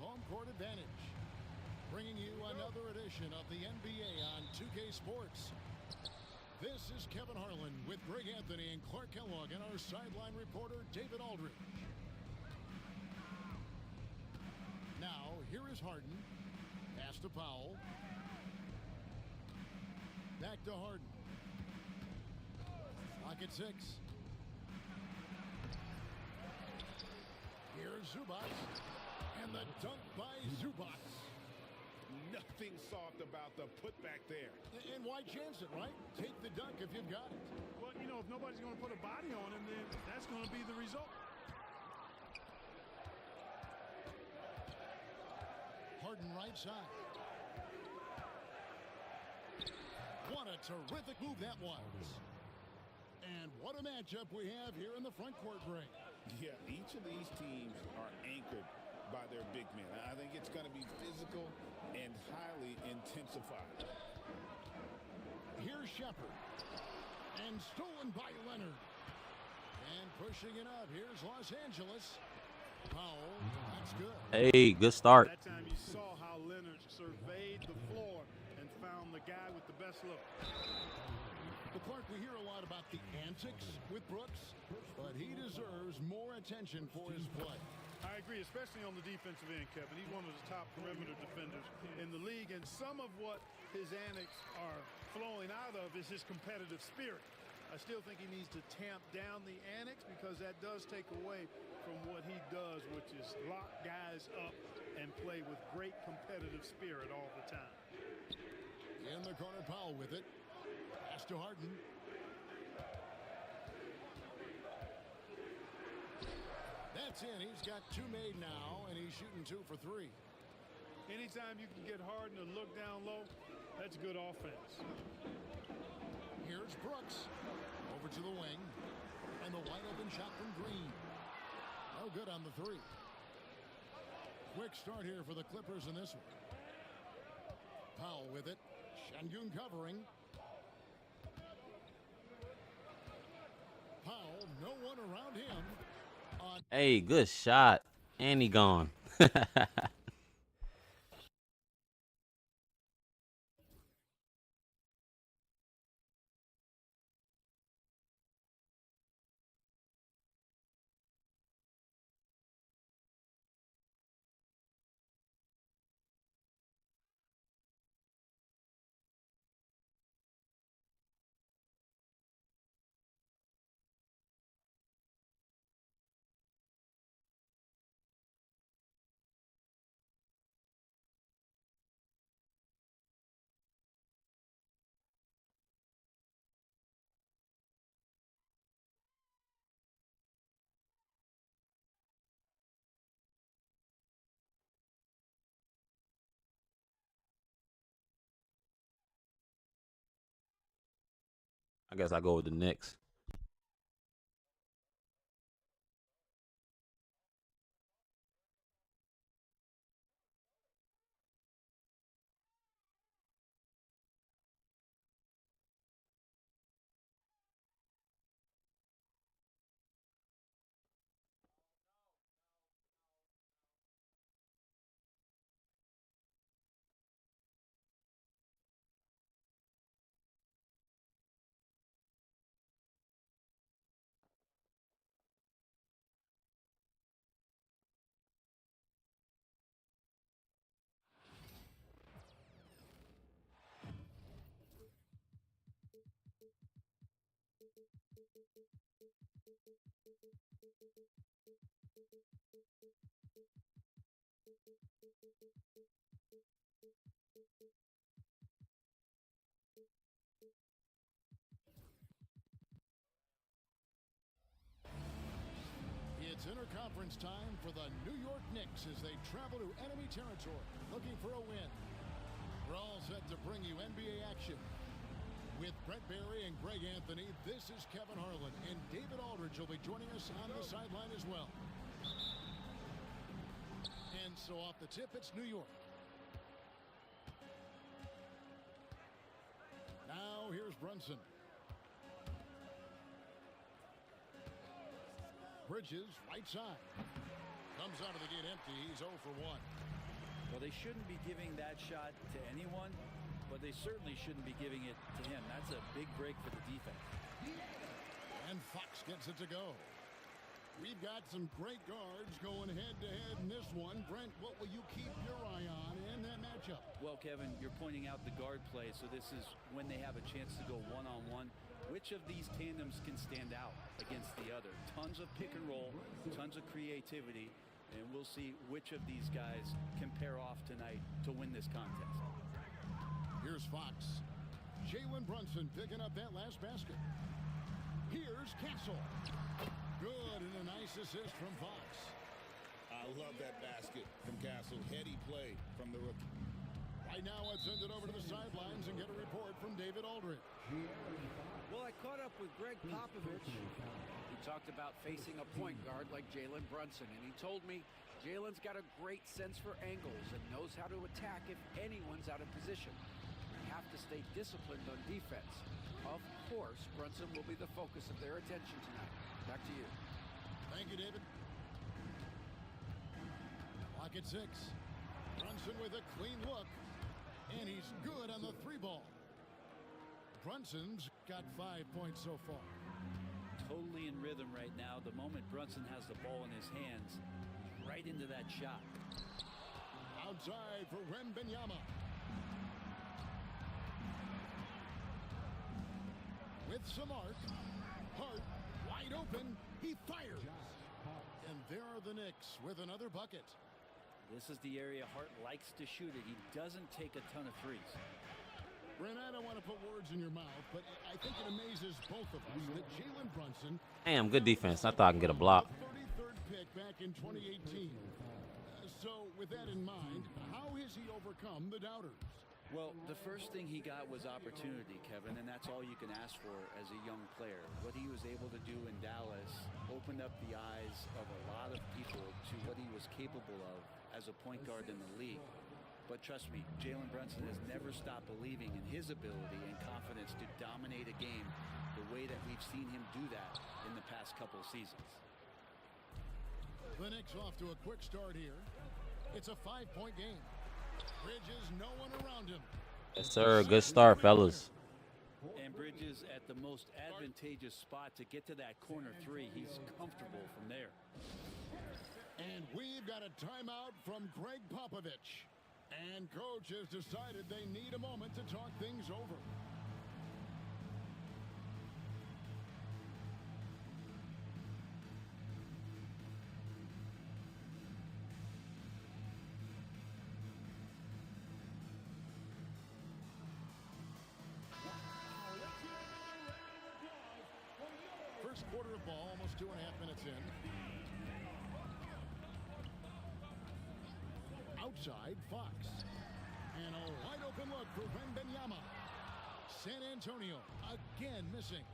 home court advantage. Bringing you another edition of the NBA on 2K Sports. This is Kevin Harlan with Greg Anthony and Clark Kellogg and our sideline reporter David Aldridge. Now, here is Harden. Pass to Powell. Back to Harden. Clock at 6. Here's Zubac. And the dunk by Zubac. Nothing soft about the putback there. And why chance it, right? Take the dunk if you've got it. Well, you know, if nobody's going to put a body on him, then that's going to be the result. Harden right side. What a terrific move that was. And what a matchup we have here in the front court break. Yeah, each of these teams are anchored by their big men. I think it's going to be physical and highly intensified. Here's Shepherd. And stolen by Leonard. And pushing it up. Here's Los Angeles. Powell. That's good. Hey, good start. That time you saw how Leonard surveyed the floor and found the guy with the best look. But Clark, we hear a lot about the antics with Brooks, but he deserves more attention for his play. I agree, especially on the defensive end, Kevin. He's one of the top perimeter defenders in the league, and some of what his antics are flowing out of is his competitive spirit. I still think he needs to tamp down the antics because that does take away from what he does, which is lock guys up and play with great competitive spirit all the time. In the corner, Powell with it. Pass to Harden. That's in. He's got 2 made now, and he's shooting 2 for 3. Anytime you can get Harden to look down low, that's good offense. Here's Brooks. Over to the wing. And the wide open shot from Green. No good on the 3. Quick start here for the Clippers in this one. Powell with it. Şengün covering. Powell, no one around him. Hey, good shot. And he gone. I guess I go with the Knicks. It's interconference time for the New York Knicks as they travel to enemy territory looking for a win. We're all set to bring you NBA action. With Brett Barry and Greg Anthony, this is Kevin Harlan, and David Aldridge will be joining us on the sideline as well. And so off the tip, it's New York. Now here's Brunson. Bridges, right side. Comes out of the gate empty. He's 0 for 1. Well, they shouldn't be giving that shot to anyone, but they certainly shouldn't be giving it to him. That's a big break for the defense. And Fox gets it to go. We've got some great guards going head-to-head in this one. Brent, what will you keep your eye on in that matchup? Well, Kevin, you're pointing out the guard play, so this is when they have a chance to go one-on-one. Which of these tandems can stand out against the other? Tons of pick and roll, tons of creativity, and we'll see which of these guys can pair off tonight to win this contest. Here's Fox. Jalen Brunson picking up that last basket. Here's Castle. Good, and a nice assist from Fox. I love that basket from Castle. Heady play from the rookie. Right now, let's send it over to the sidelines and get a report from David Aldridge. Well, I caught up with Greg Popovich. He talked about facing a point guard like Jalen Brunson, and he told me Jalen's got a great sense for angles and knows how to attack if anyone's out of position. You have to stay disciplined on defense. Of course, Brunson will be the focus of their attention tonight. Back to you. Thank you, David. Clock at 6. Brunson with a clean look. And he's good on the 3 ball. Brunson's got 5 points so far. Totally in rhythm right now. The moment Brunson has the ball in his hands, right into that shot. Outside for Wembanyama. With some arc. Hart wide open. He fires. And there are the Knicks with another bucket. This is the area Hart likes to shoot it. He doesn't take a ton of threes. Brent, I don't want to put words in your mouth, but I think it amazes both of us that Jalen Brunson... Damn, good defense. I thought I can get a block. 33rd pick back in 2018. So, with that in mind, how has he overcome the doubters? Well, the first thing he got was opportunity, Kevin, and that's all you can ask for as a young player. What he was able to do in Dallas opened up the eyes of a lot of people to what he was capable of as a point guard in the league. But trust me, Jalen Brunson has never stopped believing in his ability and confidence to dominate a game the way that we've seen him do that in the past couple of seasons. The Knicks off to a quick start here. It's a 5-point game. Bridges, no one around him. Yes, sir. Good start, fellas. And Bridges at the most advantageous spot to get to that corner 3. He's comfortable from there. And we've got a timeout from Greg Popovich. And coach has decided they need a moment to talk things over. First quarter of ball, almost 2.5 minutes in. Outside, Fox. And a wide open look for Wembanyama. San Antonio again missing.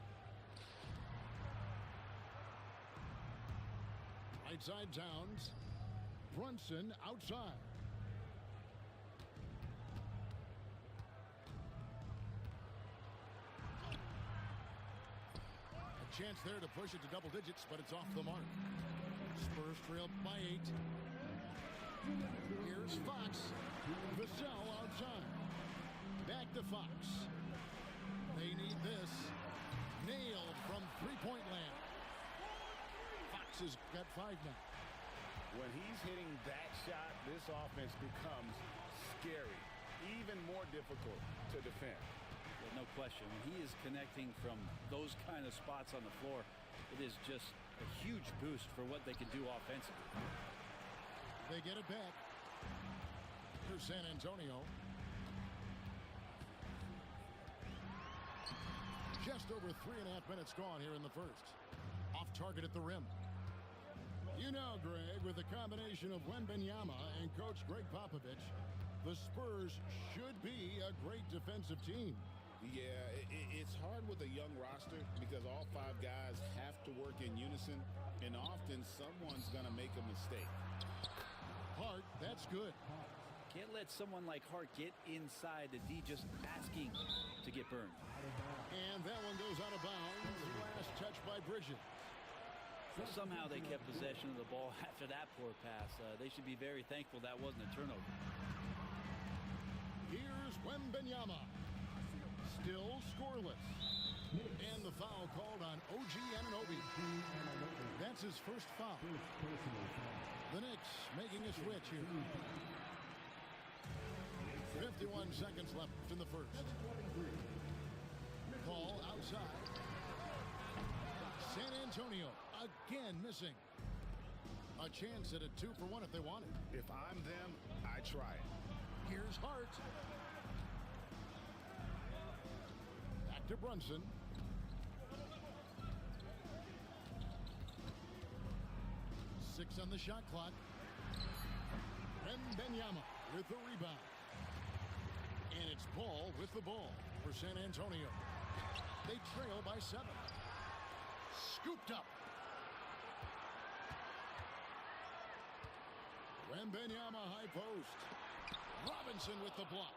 Right side, Towns. Brunson outside. Chance there to push it to double digits, but it's off the mark. Spurs trail by 8. Here's Fox. Vassell outside. Back to Fox. They need this. Nailed from three-point land. Fox has got 5 now. When he's hitting that shot, this offense becomes scary, even more difficult to defend. No question. When he is connecting from those kind of spots on the floor, it is just a huge boost for what they can do offensively. They get it back. Here's San Antonio. Just over 3.5 minutes gone here in the first. Off target at the rim. You know, Greg, with the combination of Wembanyama and Coach Greg Popovich, the Spurs should be a great defensive team. Yeah, it's hard with a young roster because all 5 guys have to work in unison, and often someone's going to make a mistake. Hart, that's good. Can't let someone like Hart get inside the D, just asking to get burned. And that one goes out of bounds. Last touch by Bridges. Somehow they kept possession of the ball after that poor pass. They should be very thankful that wasn't a turnover. Wembenyama. Still scoreless. And the foul called on OG Anunoby. That's his first foul. The Knicks making a switch here. 51 seconds left in the first. Ball outside. San Antonio again missing. A chance at a 2-for-1 if they want it. If I'm them, I try it. Here's Hart. Back to Brunson. Six on the shot clock. Wembenyama with the rebound. And it's Paul with the ball for San Antonio. They trail by 7. Scooped up. Wembenyama high post. Robinson with the block.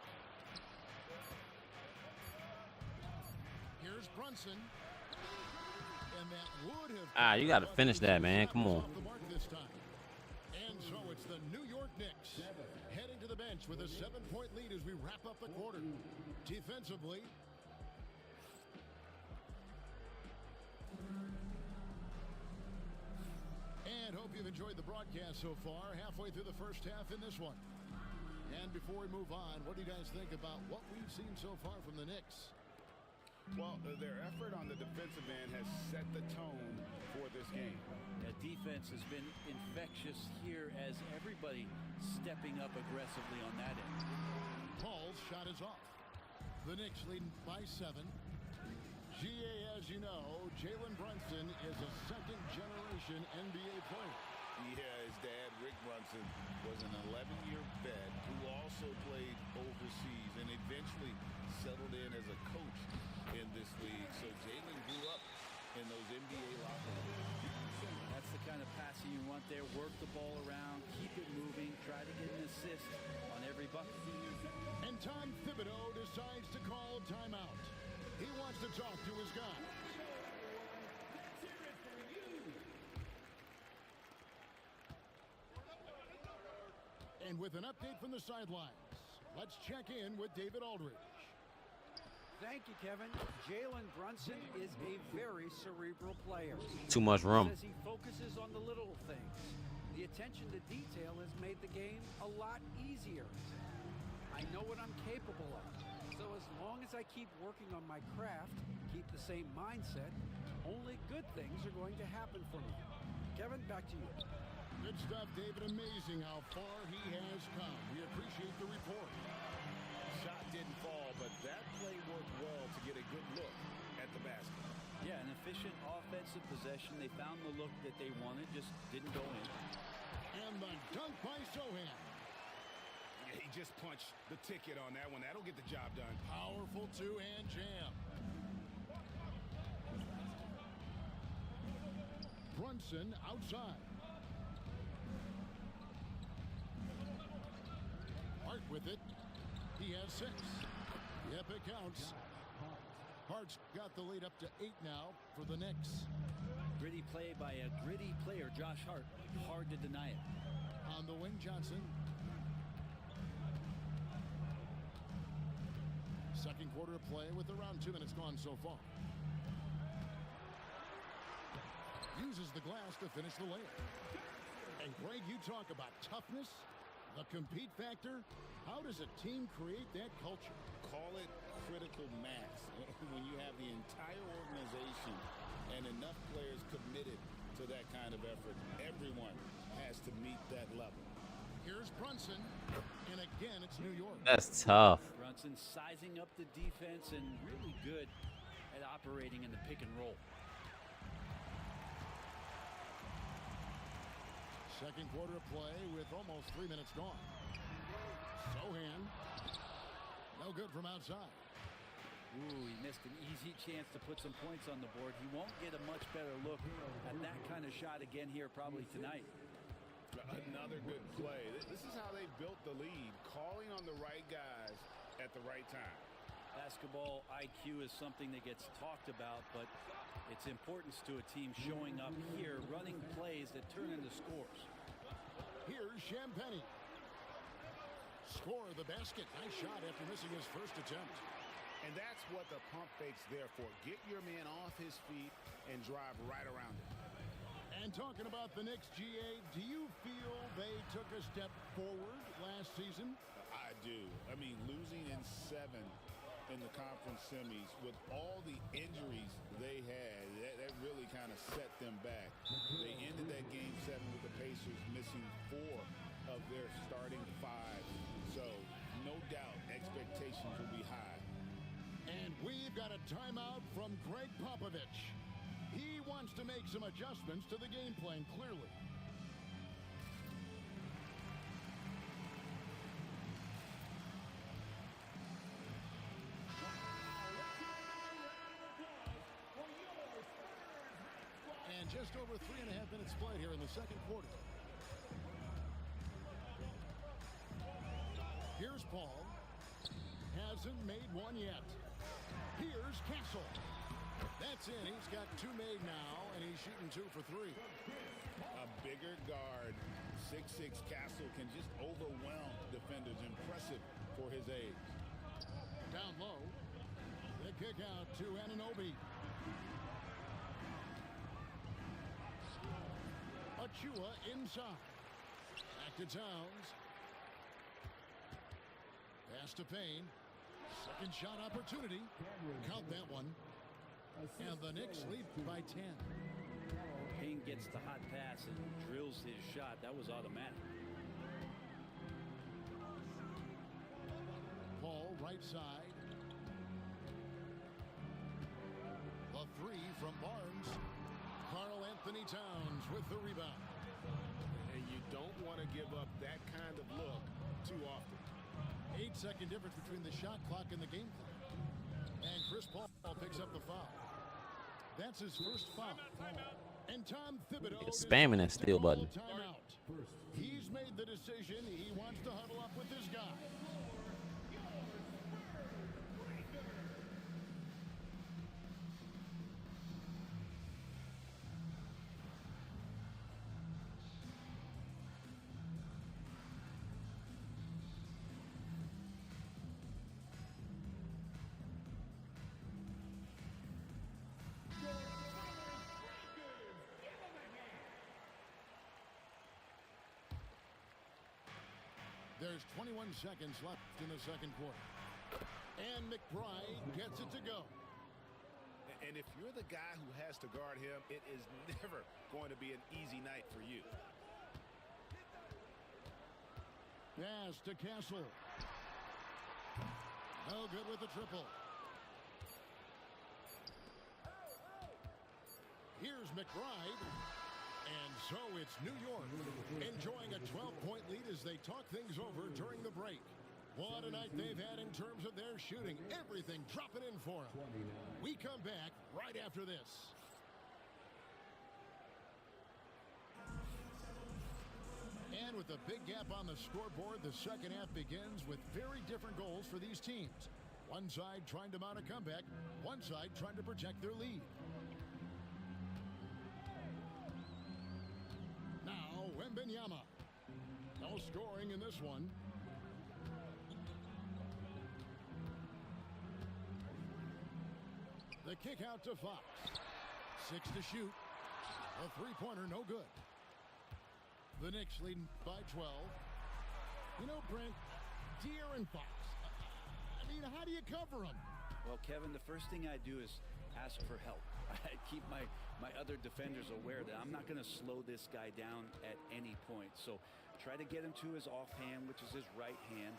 Here's Brunson. And that would have... You got to finish that, man. Come on. And so it's the New York Knicks heading to the bench with a 7-point lead as we wrap up the quarter. Defensively, and hope you've enjoyed the broadcast so far. Halfway through the first half in this one. And before we move on, what do you guys think about what we've seen so far from the Knicks? Well, their effort on the defensive end has set the tone for this game. The defense has been infectious here as everybody stepping up aggressively on that end. Paul's shot is off. The Knicks leading by 7. GA, as you know, Jalen Brunson is a second-generation NBA player. Yeah, his dad, Rick Brunson, was an 11-year vet who also played overseas and eventually settled in as a coach in this league. So Jalen grew up in those NBA locker rooms. That's the kind of passing you want there. Work the ball around, keep it moving, try to get an assist on every bucket. And Tom Thibodeau decides to call timeout. He wants to talk to his guys. And with an update from the sidelines, let's check in with David Aldridge. Thank you, Kevin. Jalen Brunson is a very cerebral player. Too much room. He says he focuses on the little things. The attention to detail has made the game a lot easier. I know what I'm capable of. So as long as I keep working on my craft, keep the same mindset, only good things are going to happen for me. Kevin, back to you. Good stuff, David. Amazing how far he has come. We appreciate the report. Shot didn't fall, but that play worked well to get a good look at the basket. Yeah, an efficient offensive possession. They found the look that they wanted, just didn't go in. And the dunk by Sohan. Yeah, he just punched the ticket on that one. That'll get the job done. Powerful two-hand jam. Brunson outside. Hart with it. He has 6. Yep, it counts. Hart's got the lead up to 8 now for the Knicks. Gritty play by a gritty player, Josh Hart. Hard to deny it. On the wing, Johnson. Second quarter of play with around 2 minutes gone so far. Uses the glass to finish the layup. And Greg, you talk about toughness, the compete factor. How does a team create that culture? Call it critical mass. When you have the entire organization and enough players committed to that kind of effort, everyone has to meet that level. Here's Brunson, and again, it's New York. That's tough. Brunson sizing up the defense and really good at operating in the pick and roll. Second quarter of play with almost 3 minutes gone. Sohan. No good from outside. Ooh, he missed an easy chance to put some points on the board. He won't get a much better look at that kind of shot again here probably tonight. Another good play. This is how they built the lead, calling on the right guys at the right time. Basketball IQ is something that gets talked about, but its importance to a team showing up here, running plays that turn into scores. Here's Champagnie. score the basket. Nice shot after missing his first attempt. And that's what the pump fake's there for. Get your man off his feet and drive right around it. And talking about the Knicks, GA, do you feel they took a step forward last season? I do. I mean, losing in 7 in the conference semis with all the injuries they had, that really kind of set them back. They ended that game 7 with the Pacers missing 4 of their starting 5. So, no doubt, expectations will be high. And we've got a timeout from Greg Popovich. He wants to make some adjustments to the game plan, clearly. And just over 3.5 minutes played here in the second quarter. Here's Paul. Hasn't made one yet. Here's Castle. That's in. He's got 2 made now, and he's shooting 2 for 3. A bigger guard, 6'6" Castle, can just overwhelm defenders. Impressive for his age. Down low. The kick out to Anunoby. Achua inside. Back to Towns. Pass to Payne. Second shot opportunity. Count that one. And the Knicks lead by 10. Payne gets the hot pass and drills his shot. That was automatic. Paul, right side. The 3 from Barnes. Karl Anthony Towns with the rebound. And you don't want to give up that kind of look too often. 8-second difference between the shot clock and the game clock. And Chris Paul picks up the foul. That's his first foul. And Tom Thibodeau It's spamming that steal button. Timeout. He's made the decision. He wants to huddle up with this guy. There's 21 seconds left in the second quarter. And McBride gets it to go. And if you're the guy who has to guard him, it is never going to be an easy night for you. Pass to Castle. No good with the triple. Here's McBride. And so it's New York enjoying a 12-point lead as they talk things over during the break. What a night they've had in terms of their shooting. Everything dropping in for them. We come back right after this. And with a big gap on the scoreboard, the second half begins with very different goals for these teams. One side trying to mount a comeback, one side trying to protect their lead. Wembanyama. No scoring in this one. The kick out to Fox. 6 to shoot. A three-pointer, no good. The Knicks leading by 12. You know, Brent, De'Aaron Fox. I mean, how do you cover him? Well, Kevin, the first thing I do is ask for help. I keep my other defenders aware that I'm not going to slow this guy down at any point. So try to get him to his offhand, which is his right hand,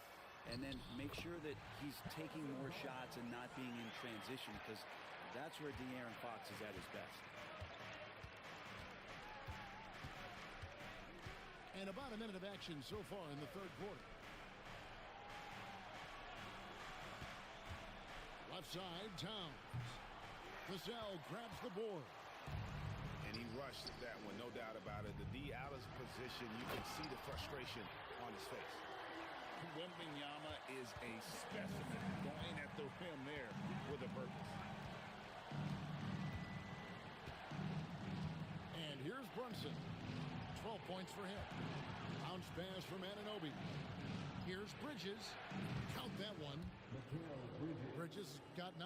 and then make sure that he's taking more shots and not being in transition, because that's where De'Aaron Fox is at his best. And about a minute of action so far in the third quarter. Left side, Towns. Vassell grabs the board. And he rushed that one, no doubt about it. The D out of position, you can see the frustration on his face. Wembanyama is a specimen, going at the rim there with a purpose. And here's Brunson. 12 points for him. Bounce pass from Anunoby. Here's Bridges. Count that one. Bridges got 9.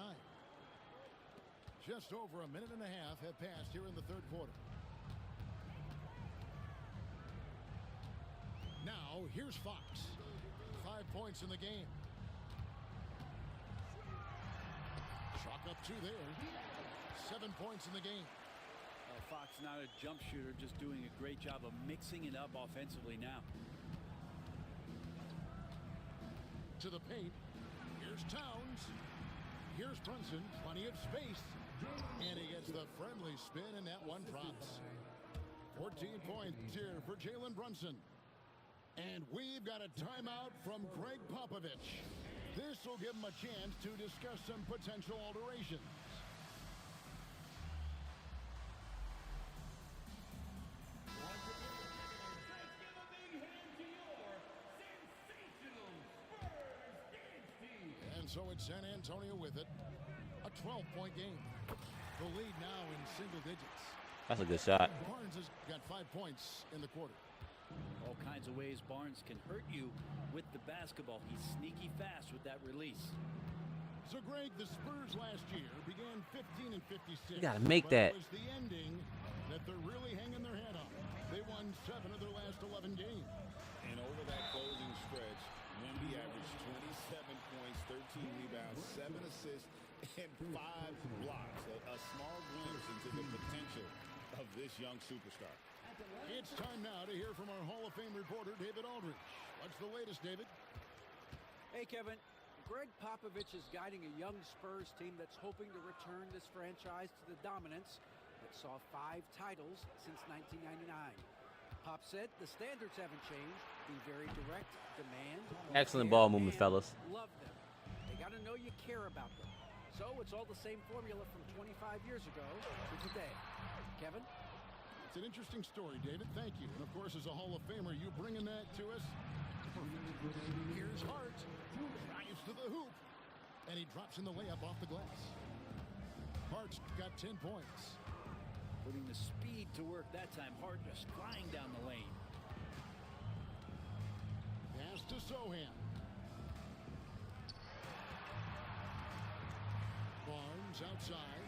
Just over a minute and a half have passed here in the third quarter. Now, here's Fox. 5 points in the game. Chalk up 2 there. 7 points in the game. Fox not a jump shooter, just doing a great job of mixing it up offensively now. To the paint. Here's Towns. Here's Brunson. Plenty of space. And he gets the friendly spin, and that one drops. 14 points here for Jalen Brunson. And we've got a timeout from Greg Popovich. This will give him a chance to discuss some potential alterations. And so it's San Antonio with it. A 12-point game. The lead now in single digits. That's a good shot. Barnes has got 5 points in the quarter. All kinds of ways Barnes can hurt you with the basketball. He's sneaky fast with that release. So, Greg, the Spurs last year began 15 and 56. You got to make that. It was the ending that they're really hanging their head on. They won 7 of their last 11 games. And over that closing stretch, Wemby averaged 27 points, 13 rebounds, 7 assists, and 5 blocks. A small glimpse into the potential of this young superstar. It's time now to hear from our Hall of Fame reporter, David Aldridge. What's the latest, David? Hey, Kevin. Greg Popovich is guiding a young Spurs team that's hoping to return this franchise to the dominance that saw 5 titles since 1999. Pop said the standards haven't changed. Be very direct, demand. Excellent ball movement, fellas. Love them. They got to know you care about them. So it's all the same formula from 25 years ago to today. Kevin? It's an interesting story, David. Thank you. And, of course, as a Hall of Famer, you bringing that to us. Here's Hart. Drives to the hoop. And he drops in the layup off the glass. Hart's got 10 points. Putting the speed to work that time. Hart just flying down the lane. Pass to Sohan. Barnes outside.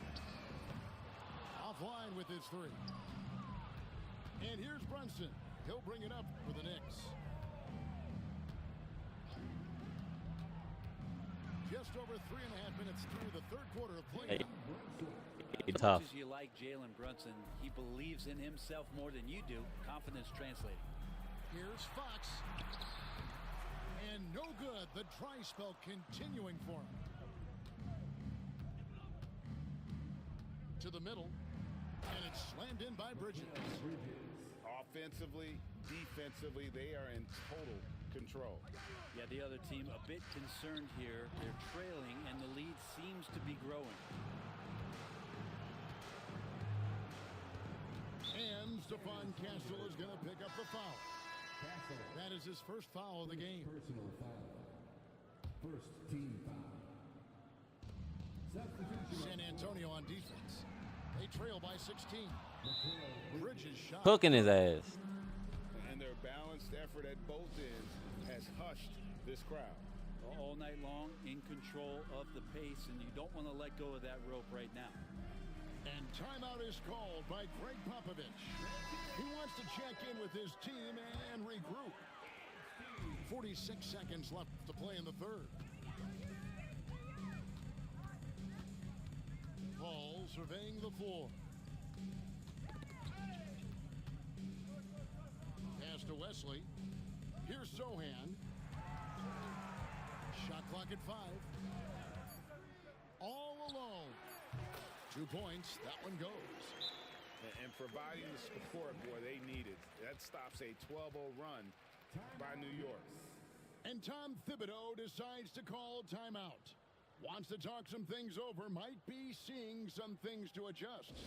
Offline with his 3. And here's Brunson. He'll bring it up for the Knicks. Just over 3.5 minutes through the third quarter of play. As Tough. much as you like Jalen Brunson, he believes in himself more than you do. Confidence translating. Here's Fox. And no good. The dry spell continuing for him. To the middle. And it's slammed in by Bridges. Offensively, defensively, they are in total control. Yeah, the other team a bit concerned here. They're trailing, and the lead seems to be growing. And Stephon Castle is going to pick up the foul. That is his first foul of the game. Personal foul. First team foul. San Antonio on defense. They trail by 16. Bridges shot. Cooking his ass. And their balanced effort at both ends has hushed this crowd. All night long, in control of the pace, and you don't want to let go of that rope right now. And timeout is called by Greg Popovich. He wants to check in with his team and regroup. 46 seconds left to play in the third. Paul surveying the floor. Pass to Wesley. Here's Sohan. Shot clock at 5. All alone. 2 points. That one goes. And providing the support, boy, they needed. That stops a 12-0 run by New York. And Tom Thibodeau decides to call timeout. Wants to talk some things over. Might be seeing some things to adjust.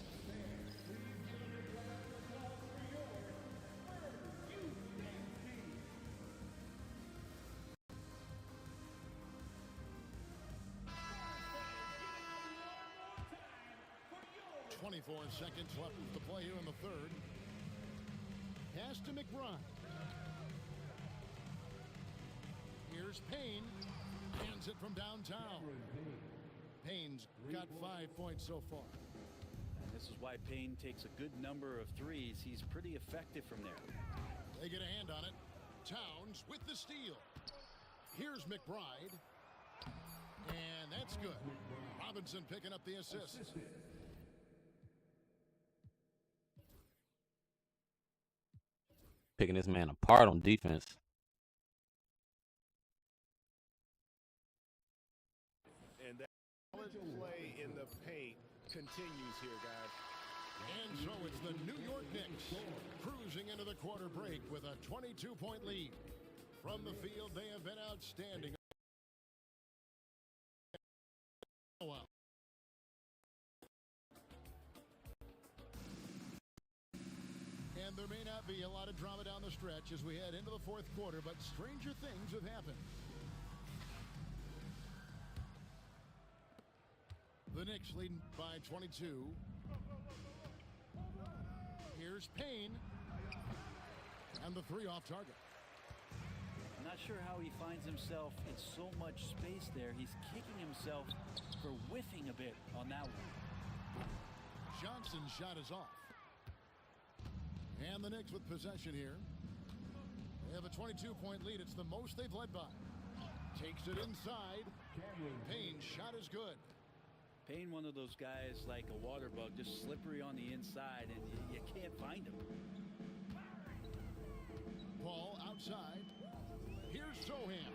24 seconds left to play here in the third. Pass to McBride. Here's Payne. Hands it from downtown. Payne's got 5 points so far. And this is why Payne takes a good number of threes. He's pretty effective from there. They get a hand on it. Towns with the steal. Here's McBride. And that's good. Robinson picking up the assist. Picking this man apart on defense. And that solid play in the paint continues here, guys. And so it's the New York Knicks cruising into the quarter break with a 22-point lead. From the field, they have been outstanding. And there may not be a lot of drama down the stretch as we head into the fourth quarter, but stranger things have happened. The Knicks leading by 22. Here's Payne. And the three off target. I'm not sure how he finds himself in so much space there. He's kicking himself for whiffing a bit on that one. Johnson's shot is off. And the Knicks with possession here. They have a 22-point lead. It's the most they've led by. Takes it inside. Payne's shot is good. Payne, one of those guys like a water bug, just slippery on the inside, and you can't find him. Ball outside. Here's Sohan.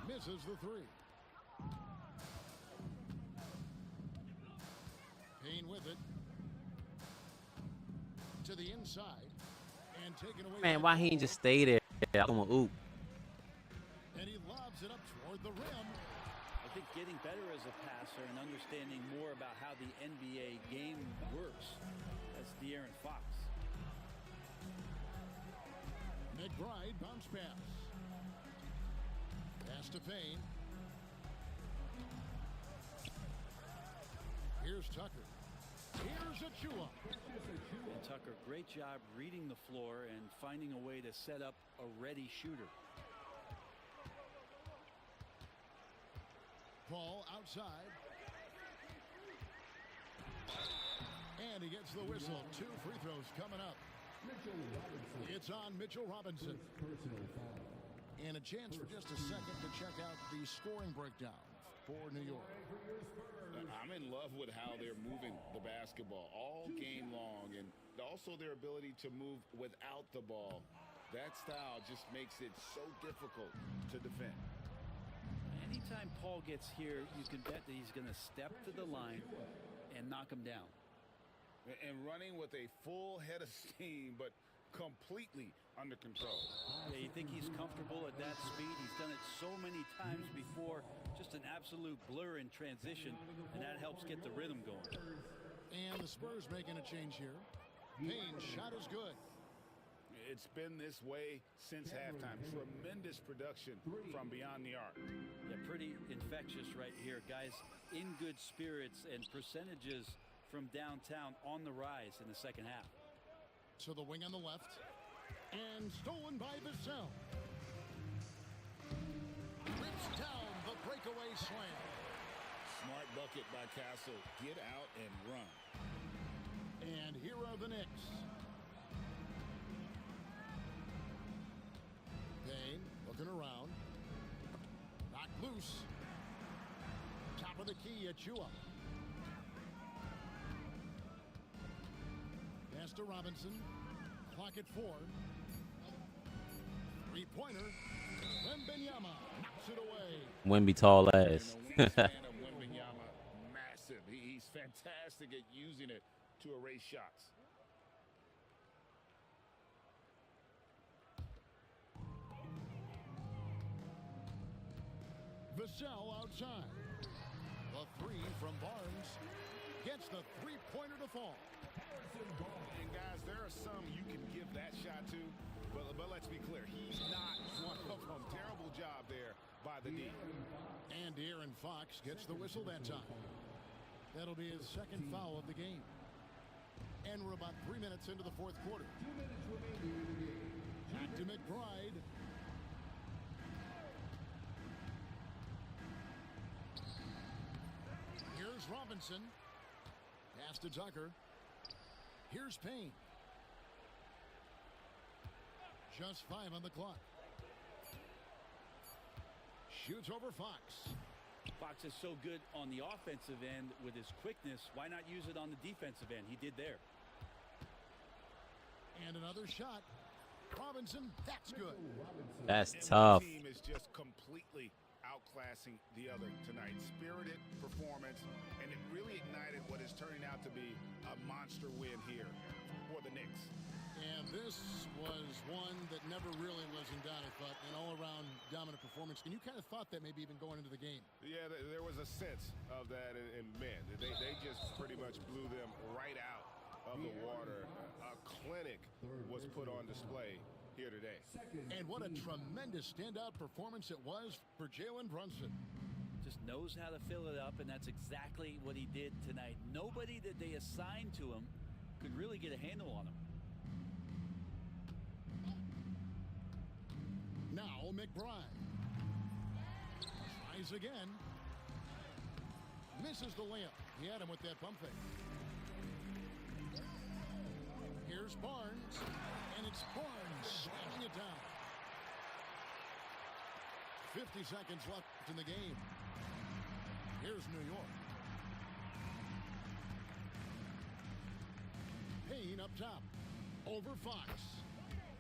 Misses the three. Payne with it. To the inside. And taken away. Man, why he ain't just stay there? I'm gonna oop. And he lobs it up toward the rim. I think getting better as a passer and understanding more about how the NBA game works. That's De'Aaron Fox. McBride bounce pass. Pass to Payne. Here's Tucker. Here's Achua. And Tucker, great job reading the floor and finding a way to set up a ready shooter. Ball outside. And he gets the whistle. 2 free throws coming up. It's on Mitchell Robinson. And a chance for just a second to check out the scoring breakdown for New York. I'm in love with how they're moving the basketball all game long, and also their ability to move without the ball. That style just makes it so difficult to defend. Anytime Paul gets here, you can bet that he's going to step to the line and knock him down. And running with a full head of steam, but completely under control. Yeah, you think he's comfortable at that speed? He's done it so many times before. Just an absolute blur in transition, and that helps get the rhythm going. And the Spurs making a change here. Payne's shot is good. It's been this way since halftime. Tremendous production from beyond the arc. Yeah, pretty infectious right here. Guys in good spirits, and percentages from downtown on the rise in the second half. To the wing on the left. And stolen by Vassell. Rips down the breakaway slam. Smart bucket by Castle. Get out and run. And here are the Knicks. Payne looking around. Knocked loose. Top of the key, Achua. Pass to Robinson. Clock at 4. Three-pointer. Wembanyama knocks it away. Wemby tall ass. And the wingspan of Wembanyama, massive. He's fantastic at using it to erase shots. Vassell outside. The three from Barnes gets the three-pointer to fall. And guys, there are some you can give that shot to, but let's be clear, he's not one of them. Terrible job there by the D. And De'Aaron Fox gets the whistle that time. That'll be his second foul of the game. And we're about 3 minutes into the fourth quarter. Back to McBride. Here's Robinson. Pass to Tucker. Here's Payne. Just 5 on the clock. Shoots over Fox. Fox is so good on the offensive end with his quickness. Why not use it on the defensive end? He did there. And another shot. Robinson, that's good. That's And tough. one team is just completely outclassing the other tonight. Spirited performance, and it really ignited what is turning out to be a monster win here for the Knicks. And this was one that never really was in doubt, I thought, an all-around dominant performance. And you kind of thought that maybe even going into the game. Yeah, there was a sense of that, and man, they just pretty much blew them right out of the water. A clinic was put on display here today. And what a tremendous standout performance it was for Jalen Brunson. Just knows how to fill it up, and that's exactly what he did tonight. Nobody that they assigned to him could really get a handle on him. Now McBride tries again. Misses the layup. He had him with that pump fake. Here's Barnes, and it's Barnes slamming it down. 50 seconds left in the game. Here's New York. Payne up top. Over Fox.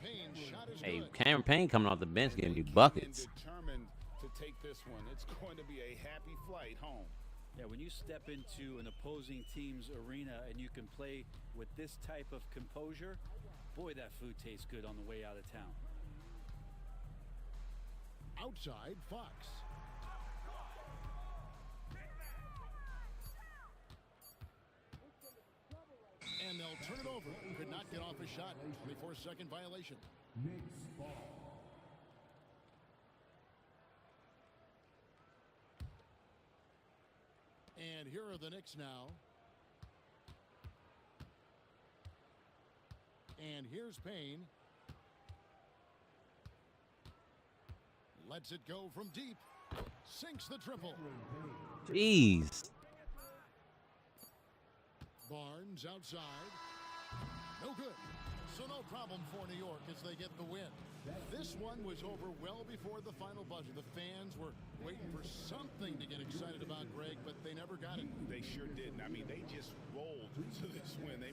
Payne's shot is Hey, good. Cameron Payne coming off the bench giving you buckets. Determined to take this one. It's going to be a happy flight home. Yeah, when you step into an opposing team's arena and you can play with this type of composure, boy, that food tastes good on the way out of town. Outside, Fox. And they'll turn it over. Could not get off a shot. 24-second violation. Knicks ball. And here are the Knicks now. And here's Payne. Lets it go from deep. Sinks the triple. Jeez. Barnes outside. No good. So no problem for New York as they get the win. This one was over well before the final buzzer. The fans were waiting for something to get excited about, Greg, but they never got it. They sure didn't. I mean, they just rolled to this win. They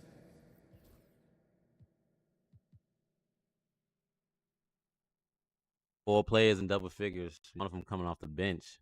Four players in double figures. One of them coming off the bench.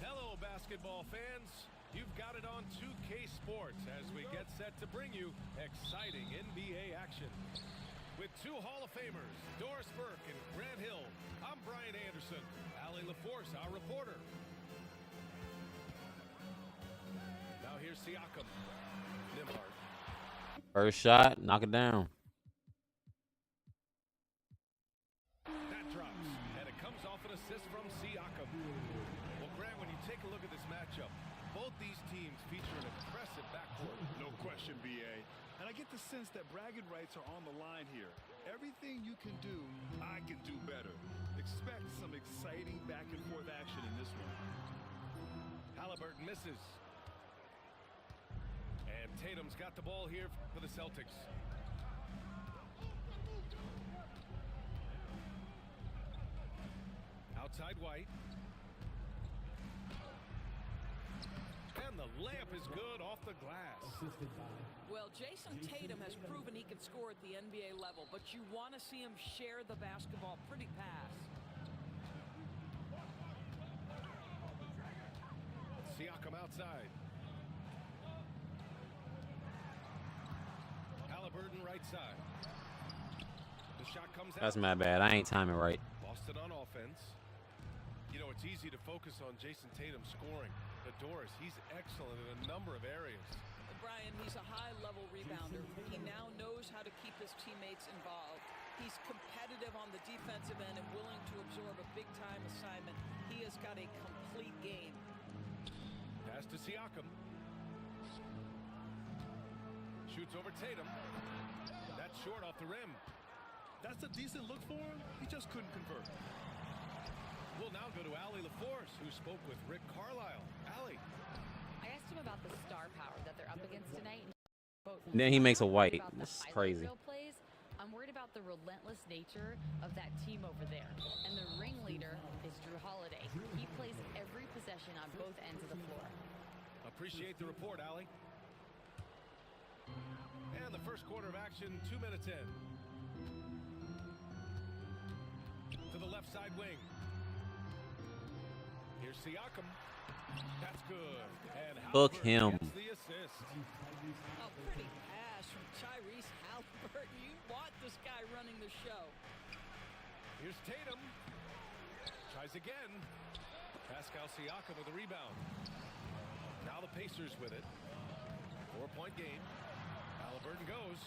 Hello, basketball fans. You've got it on 2K Sports as we get set to bring you exciting NBA action. With two Hall of Famers, Doris Burke and Grant Hill, I'm Brian Anderson. Allie LaForce, our reporter. Now here's Siakam. Nimhart. First shot, knock it down. That drops, and it comes off an assist from Siakam. Well, Grant, when you take a look at this matchup, both these teams feature an impressive backcourt. No question, B.A. And I get the sense that bragging rights are on the line here. Everything you can do, I can do better. Expect some exciting back-and-forth action in this one. Halliburton misses. And Tatum's got the ball here for the Celtics. Outside White. And the layup is good off the glass. Well, Jason Tatum has proven he can score at the NBA level, but you want to see him share the basketball. Pretty pass. Siakam outside. Halliburton right side. The shot comes out. That's my bad. I ain't timing right. Lost it on offense. You know, it's easy to focus on Jason Tatum scoring. But Doris, he's excellent in a number of areas. Brian, he's a high-level rebounder. He now knows how to keep his teammates involved. He's competitive on the defensive end and willing to absorb a big-time assignment. He has got a complete game. Pass to Siakam. Shoots over Tatum. That's short off the rim. That's a decent look for him. He just couldn't convert. We'll now go to Allie LaForce, who spoke with Rick Carlisle. Allie. I asked him about the star power that they're up against tonight. And then he makes a white. This is crazy. Plays. I'm worried about the relentless nature of that team over there. And the ringleader is Drew Holiday. He plays every possession on both ends of the floor. Appreciate the report, Allie. And the first quarter of action, 2 minutes in. To the left side wing. Here's Siakam. That's good. And Book him. Gets the assist. A pretty pass from Tyrese Halliburton. You want this guy running the show. Here's Tatum. Tries again. Pascal Siakam with a rebound. Now the Pacers with it. 4-point game. Halliburton goes.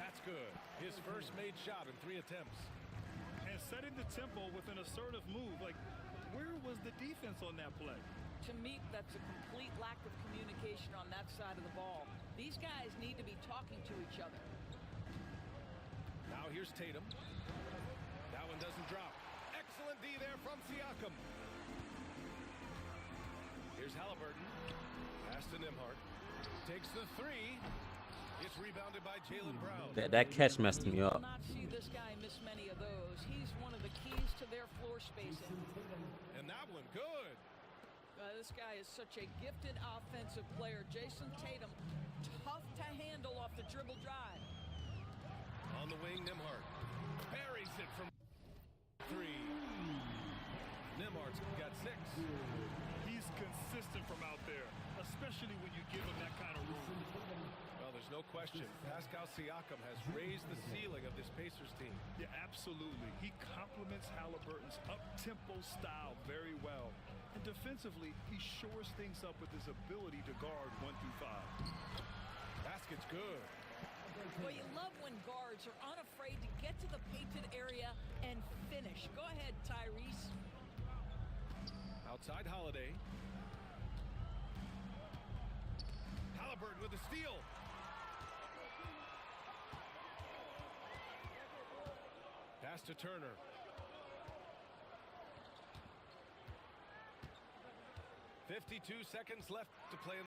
That's good. His first made shot in 3 attempts. And setting the tempo with an assertive move. Like, where was the defense on that play? To me, that's a complete lack of communication on that side of the ball. These guys need to be talking to each other. Now here's Tatum. That one doesn't drop. Excellent D there from Siakam. Here's Halliburton. Pass to Nimhart. Takes the 3. It's rebounded by Jaylen Brown. That catch messed me up. You will not see this guy miss many of those. He's one of the keys to their floor spacing. And that one good. This guy is such a gifted offensive player. Jason Tatum, tough to handle off the dribble drive. On the wing, Nimhart buries it from 3. Nimhart's got 6. He's consistent from out there, especially when you give him that kind of room. Well, there's no question. Pascal Siakam has raised the ceiling of this Pacers team. Yeah, absolutely. He complements Halliburton's up-tempo style very well. And defensively, he shores things up with his ability to guard 1 through 5. Basket's good. Well, you love when guards are unafraid to get to the painted area and finish. Go ahead, Tyrese. Outside Holiday. Halliburton with the steal. Pass to Turner. 52 seconds left to play.